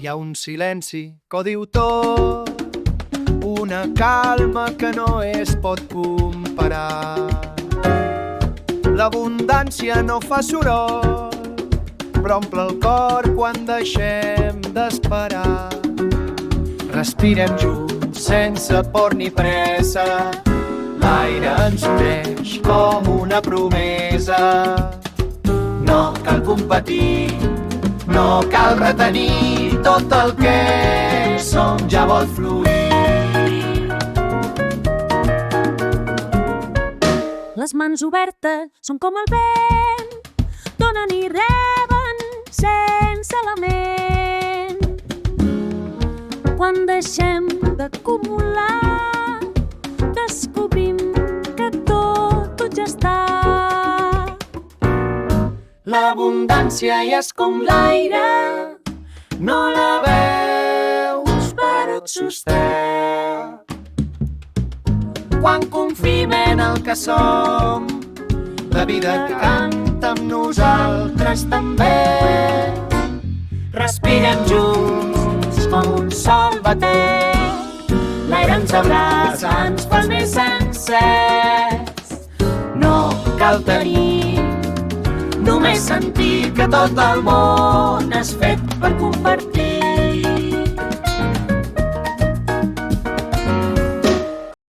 Hi ha un silenci que ho diu tot, una calma que no es pot comparar. L'abundància no fa soroll, però omple el cor quan deixem d'esperar. Respirem junts, sense por ni pressa, l'aire ens uneix com una promesa. No cal competir, no cal retenir, tot el que som ja vol fluir. Les mans obertes són com el vent, donen i reben sense lament. Quan deixem d'acumular, descobrim que tot ja està. L'abundància ja és com l'aire, no la veus però et sosté. Quan confiem en el que som, la vida canta amb nosaltres també. Respirem junts com un sol batent, l'aire ens abraça, ens fa més sencers. No cal tenir, només sentir que tot el món és fet per compartir.